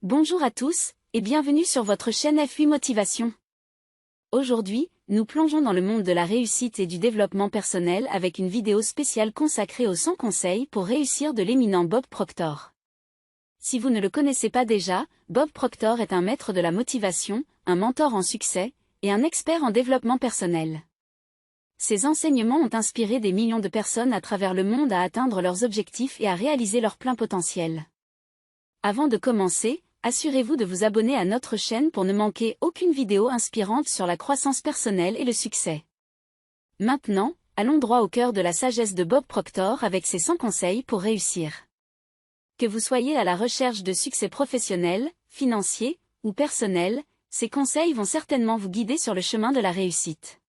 Bonjour à tous, et bienvenue sur votre chaîne F8 Motivation. Aujourd'hui, nous plongeons dans le monde de la réussite et du développement personnel avec une vidéo spéciale consacrée aux 100 conseils pour réussir de l'éminent Bob Proctor. Si vous ne le connaissez pas déjà, Bob Proctor est un maître de la motivation, un mentor en succès, et un expert en développement personnel. Ses enseignements ont inspiré des millions de personnes à travers le monde à atteindre leurs objectifs et à réaliser leur plein potentiel. Avant de commencer, assurez-vous de vous abonner à notre chaîne pour ne manquer aucune vidéo inspirante sur la croissance personnelle et le succès. Maintenant, allons droit au cœur de la sagesse de Bob Proctor avec ses 100 conseils pour réussir. Que vous soyez à la recherche de succès professionnel, financier ou personnel, ces conseils vont certainement vous guider sur le chemin de la réussite.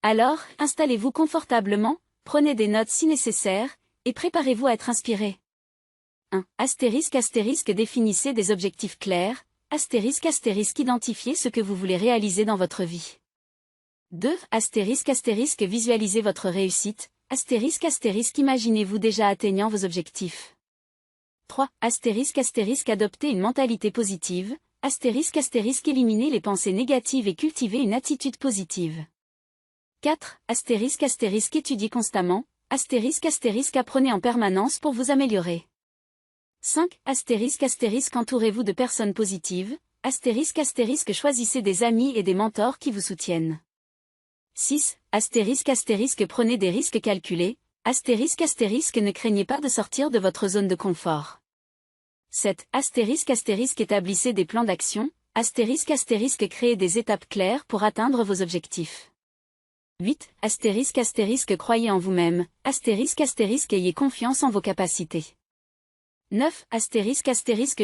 Alors, installez-vous confortablement, prenez des notes si nécessaire, et préparez-vous à être inspiré. 1. Définissez des objectifs clairs, identifiez ce que vous voulez réaliser dans votre vie. 2. Visualisez votre réussite, imaginez-vous déjà atteignant vos objectifs. 3. Adoptez une mentalité positive, éliminez les pensées négatives et cultivez une attitude positive. 4. Étudiez constamment, apprenez en permanence pour vous améliorer. 5. Entourez-vous de personnes positives, choisissez des amis et des mentors qui vous soutiennent. 6. Prenez des risques calculés, ne craignez pas de sortir de votre zone de confort. 7. Établissez des plans d'action, créez des étapes claires pour atteindre vos objectifs. 8. Croyez en vous-même, ayez confiance en vos capacités. 9.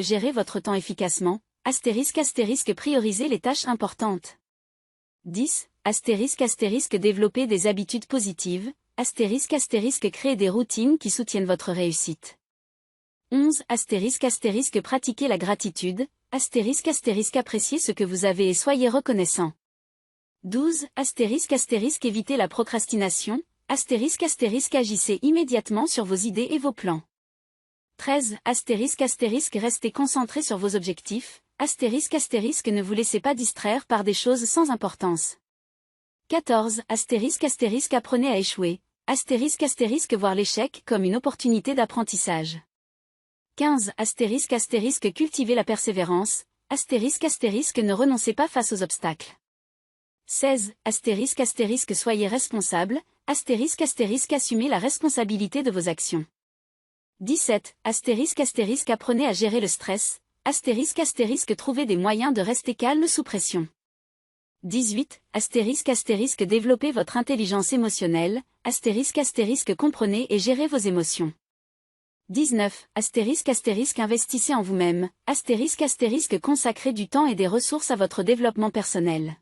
Gérez votre temps efficacement, priorisez les tâches importantes. 10. Développez des habitudes positives, créez des routines qui soutiennent votre réussite. 11. Pratiquez la gratitude, appréciez ce que vous avez et soyez reconnaissant. 12. Évitez la procrastination, agissez immédiatement sur vos idées et vos plans. 13. Restez concentré sur vos objectifs, ne vous laissez pas distraire par des choses sans importance. 14. Apprenez à échouer, voir l'échec comme une opportunité d'apprentissage. 15. Cultivez la persévérance, ne renoncez pas face aux obstacles. 16. Soyez responsable, assumez la responsabilité de vos actions. 17. Apprenez à gérer le stress, trouvez des moyens de rester calme sous pression. 18. Développez votre intelligence émotionnelle, comprenez et gérez vos émotions. 19. Investissez en vous-même, consacrez du temps et des ressources à votre développement personnel.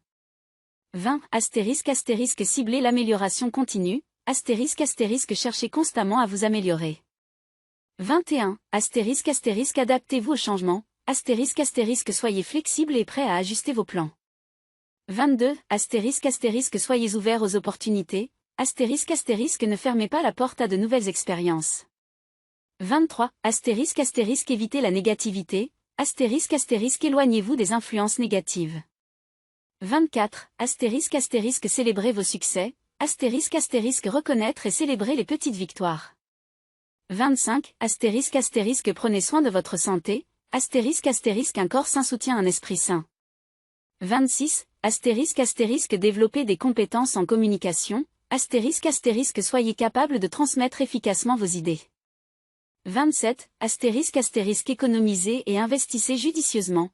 20. Ciblez l'amélioration continue, cherchez constamment à vous améliorer. 21. Adaptez-vous au changement, soyez flexible et prêt à ajuster vos plans. 22. Soyez ouvert aux opportunités, ne fermez pas la porte à de nouvelles expériences. 23. Évitez la négativité, éloignez-vous des influences négatives. 24. Célébrez vos succès, reconnaître et célébrer les petites victoires. 25. Prenez soin de votre santé, un corps sain soutient un esprit sain. 26. Développez des compétences en communication, soyez capable de transmettre efficacement vos idées. 27. Économisez et investissez judicieusement,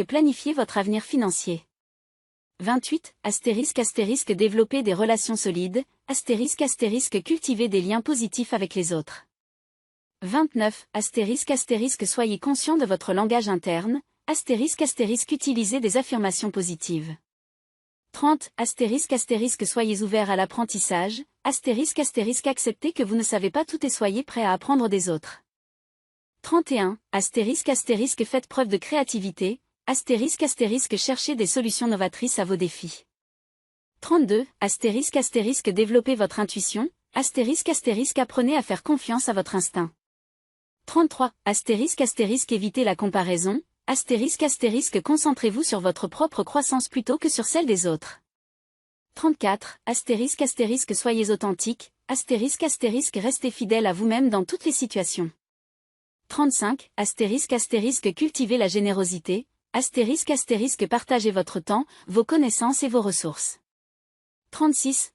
planifiez votre avenir financier. 28. Développez des relations solides, cultivez des liens positifs avec les autres. 29. Soyez conscient de votre langage interne, utilisez des affirmations positives. 30. Soyez ouvert à l'apprentissage, acceptez que vous ne savez pas tout et soyez prêt à apprendre des autres. 31. Faites preuve de créativité, cherchez des solutions novatrices à vos défis. 32. Développez votre intuition, apprenez à faire confiance à votre instinct. 33. Évitez la comparaison. Concentrez-vous sur votre propre croissance plutôt que sur celle des autres. 34. Soyez authentique. Restez fidèle à vous-même dans toutes les situations. 35. Cultivez la générosité. Partagez votre temps, vos connaissances et vos ressources. 36.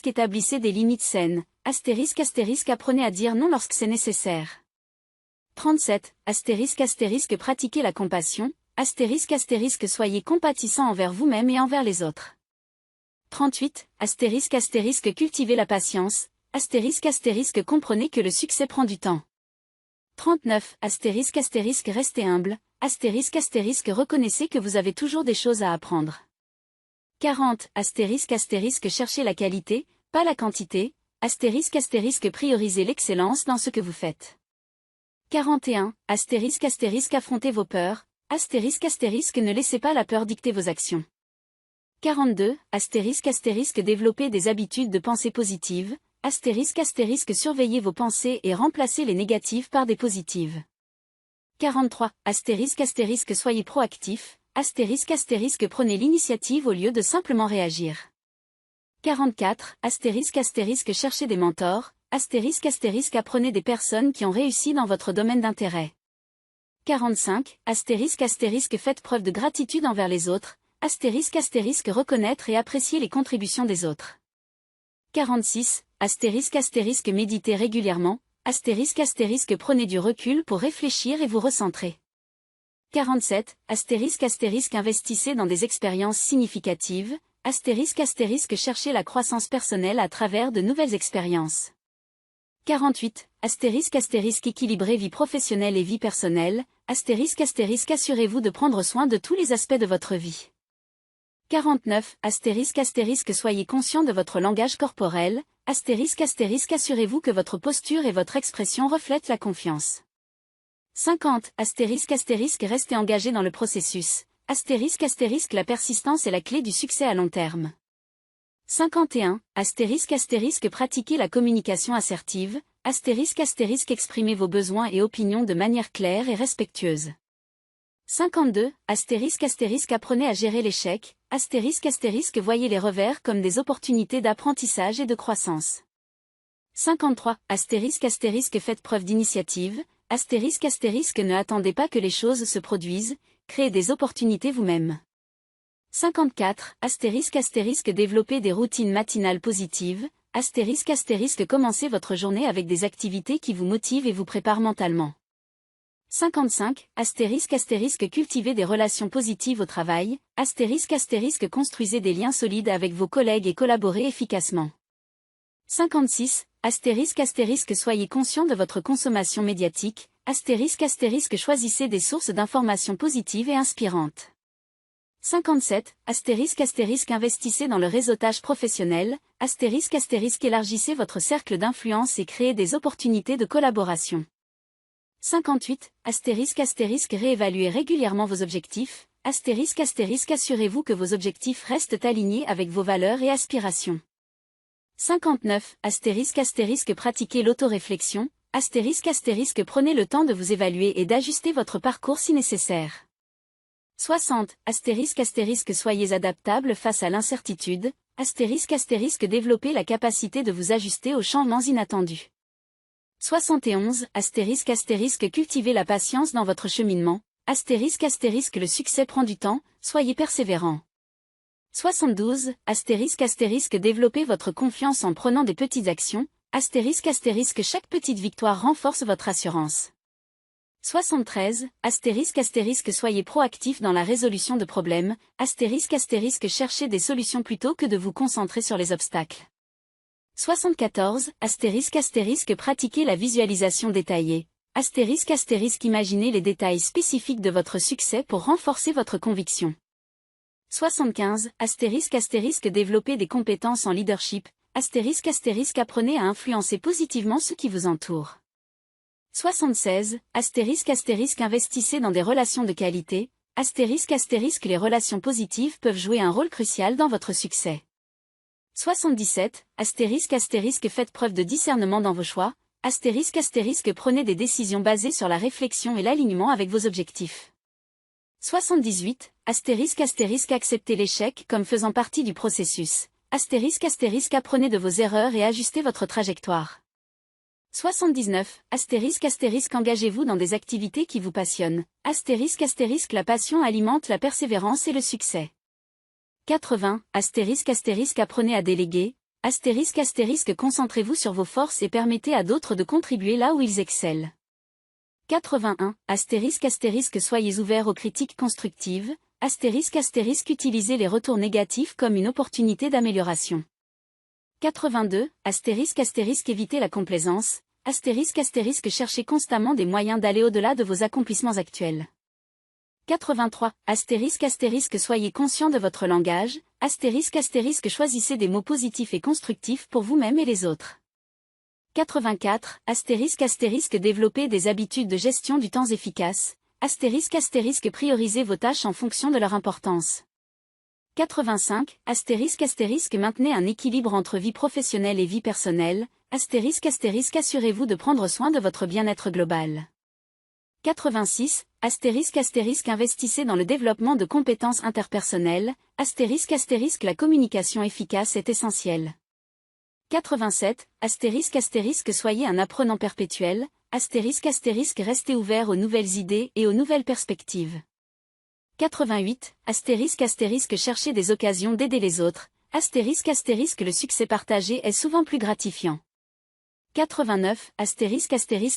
Établissez des limites saines. Apprenez à dire non lorsque c'est nécessaire. 37. Pratiquez la compassion. Soyez compatissant envers vous-même et envers les autres. 38. Cultivez la patience. Comprenez que le succès prend du temps. 39. Restez humble. Reconnaissez que vous avez toujours des choses à apprendre. 40. Cherchez la qualité, pas la quantité. Priorisez l'excellence dans ce que vous faites. 41. Affrontez vos peurs. Ne laissez pas la peur dicter vos actions. 42. Développez des habitudes de pensée positive. Surveillez vos pensées et remplacez les négatives par des positives. 43. Soyez proactif. Prenez l'initiative au lieu de simplement réagir. 44. Cherchez des mentors. Apprenez des personnes qui ont réussi dans votre domaine d'intérêt. 45. Faites preuve de gratitude envers les autres. Reconnaître et apprécier les contributions des autres. 46. Méditez régulièrement. Prenez du recul pour réfléchir et vous recentrer. 47. Investissez dans des expériences significatives. Cherchez la croissance personnelle à travers de nouvelles expériences. 48. Équilibrez vie professionnelle et vie personnelle. Assurez-vous de prendre soin de tous les aspects de votre vie. 49. Soyez conscient de votre langage corporel. Assurez-vous que votre posture et votre expression reflètent la confiance. 50. Restez engagé dans le processus. La persistance est la clé du succès à long terme. 51. Pratiquez la communication assertive. Exprimez vos besoins et opinions de manière claire et respectueuse. 52. Apprenez à gérer l'échec. Voyez les revers comme des opportunités d'apprentissage et de croissance. 53. Faites preuve d'initiative. Ne attendez pas que les choses se produisent, créez des opportunités vous-même. 54. Développez des routines matinales positives. Commencez votre journée avec des activités qui vous motivent et vous préparent mentalement. 55. Cultivez des relations positives au travail. Construisez des liens solides avec vos collègues et collaborez efficacement. 56. Soyez conscient de votre consommation médiatique. Choisissez des sources d'informations positives et inspirantes. 57. Investissez dans le réseautage professionnel. Élargissez votre cercle d'influence et créez des opportunités de collaboration. 58. Réévaluez régulièrement vos objectifs. Assurez-vous que vos objectifs restent alignés avec vos valeurs et aspirations. 59. Pratiquez l'autoréflexion. Prenez le temps de vous évaluer et d'ajuster votre parcours si nécessaire. 60. Soyez adaptable face à l'incertitude. Développez la capacité de vous ajuster aux changements inattendus. 71. Cultivez la patience dans votre cheminement. Le succès prend du temps, soyez persévérant. 72. Développez votre confiance en prenant des petites actions. Chaque petite victoire renforce votre assurance. 73. Soyez proactif dans la résolution de problèmes. Cherchez des solutions plutôt que de vous concentrer sur les obstacles. 74. Pratiquez la visualisation détaillée. Imaginez les détails spécifiques de votre succès pour renforcer votre conviction. 75. Développez des compétences en leadership. Apprenez à influencer positivement ceux qui vous entourent. 76. Investissez dans des relations de qualité. Les relations positives peuvent jouer un rôle crucial dans votre succès. 77. Faites preuve de discernement dans vos choix. Prenez des décisions basées sur la réflexion et l'alignement avec vos objectifs. 78. Acceptez l'échec comme faisant partie du processus. Apprenez de vos erreurs et ajustez votre trajectoire. 79. Engagez-vous dans des activités qui vous passionnent. La passion alimente la persévérance et le succès. 80. Apprenez à déléguer. Concentrez-vous sur vos forces et permettez à d'autres de contribuer là où ils excellent. 81. Soyez ouverts aux critiques constructives. Utilisez les retours négatifs comme une opportunité d'amélioration. 82. Évitez la complaisance. Cherchez constamment des moyens d'aller au-delà de vos accomplissements actuels. 83. Soyez conscient de votre langage. Choisissez des mots positifs et constructifs pour vous-même et les autres. 84. Développez des habitudes de gestion du temps efficaces. Priorisez vos tâches en fonction de leur importance. 85. Maintenez un équilibre entre vie professionnelle et vie personnelle. Assurez-vous de prendre soin de votre bien-être global. 86. Investissez dans le développement de compétences interpersonnelles. La communication efficace est essentielle. 87. Soyez un apprenant perpétuel. Restez ouvert aux nouvelles idées et aux nouvelles perspectives. 88. Cherchez des occasions d'aider les autres. Le succès partagé est souvent plus gratifiant. 89.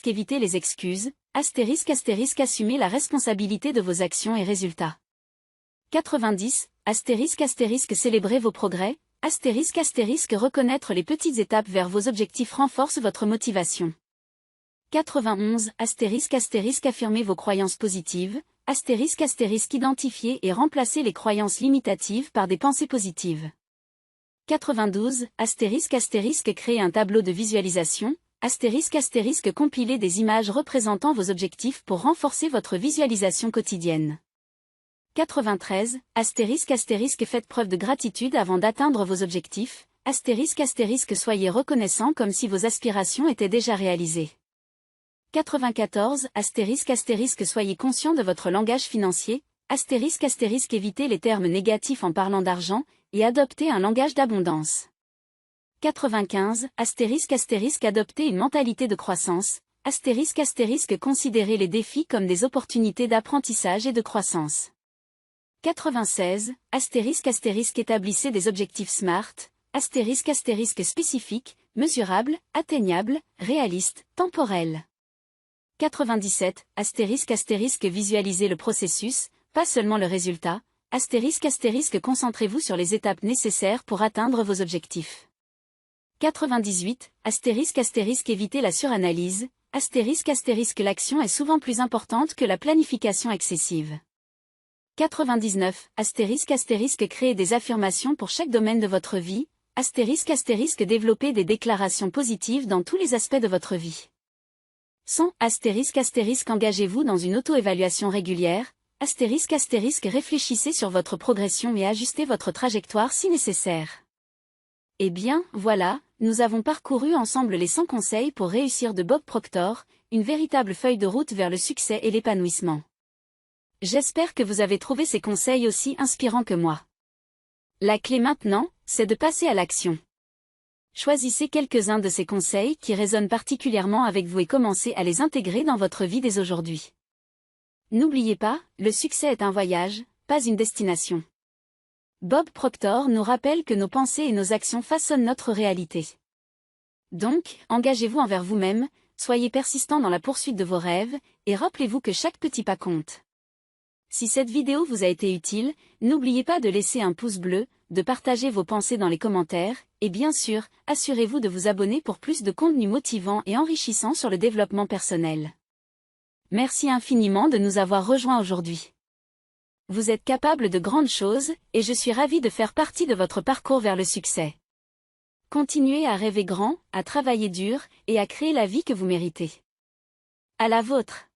Évitez les excuses. Assumez la responsabilité de vos actions et résultats. 90. Célébrez vos progrès. Reconnaître les petites étapes vers vos objectifs renforce votre motivation. 91. Affirmez vos croyances positives. Identifiez et remplacez les croyances limitatives par des pensées positives. 92. Créez un tableau de visualisation. Compilez des images représentant vos objectifs pour renforcer votre visualisation quotidienne. 93. Faites preuve de gratitude avant d'atteindre vos objectifs. Soyez reconnaissant comme si vos aspirations étaient déjà réalisées. 94. Soyez conscient de votre langage financier. Évitez les termes négatifs en parlant d'argent, et adoptez un langage d'abondance. 95. Adoptez une mentalité de croissance. Considérez les défis comme des opportunités d'apprentissage et de croissance. 96. Établissez des objectifs SMART. Spécifiques, mesurables, atteignables, réalistes, temporels. 97. Visualisez le processus, pas seulement le résultat. Concentrez-vous sur les étapes nécessaires pour atteindre vos objectifs. 98. Évitez la suranalyse. L'action est souvent plus importante que la planification excessive. 99. Créez des affirmations pour chaque domaine de votre vie. Développez des déclarations positives dans tous les aspects de votre vie. 100. Engagez-vous dans une auto-évaluation régulière. Réfléchissez sur votre progression et ajustez votre trajectoire si nécessaire. Eh bien, voilà, nous avons parcouru ensemble les 100 conseils pour réussir de Bob Proctor, une véritable feuille de route vers le succès et l'épanouissement. J'espère que vous avez trouvé ces conseils aussi inspirants que moi. La clé maintenant, c'est de passer à l'action. Choisissez quelques-uns de ces conseils qui résonnent particulièrement avec vous et commencez à les intégrer dans votre vie dès aujourd'hui. N'oubliez pas, le succès est un voyage, pas une destination. Bob Proctor nous rappelle que nos pensées et nos actions façonnent notre réalité. Donc, engagez-vous envers vous-même, soyez persistant dans la poursuite de vos rêves, et rappelez-vous que chaque petit pas compte. Si cette vidéo vous a été utile, n'oubliez pas de laisser un pouce bleu, de partager vos pensées dans les commentaires, et bien sûr, assurez-vous de vous abonner pour plus de contenu motivant et enrichissant sur le développement personnel. Merci infiniment de nous avoir rejoints aujourd'hui. Vous êtes capable de grandes choses, et je suis ravie de faire partie de votre parcours vers le succès. Continuez à rêver grand, à travailler dur, et à créer la vie que vous méritez. À la vôtre.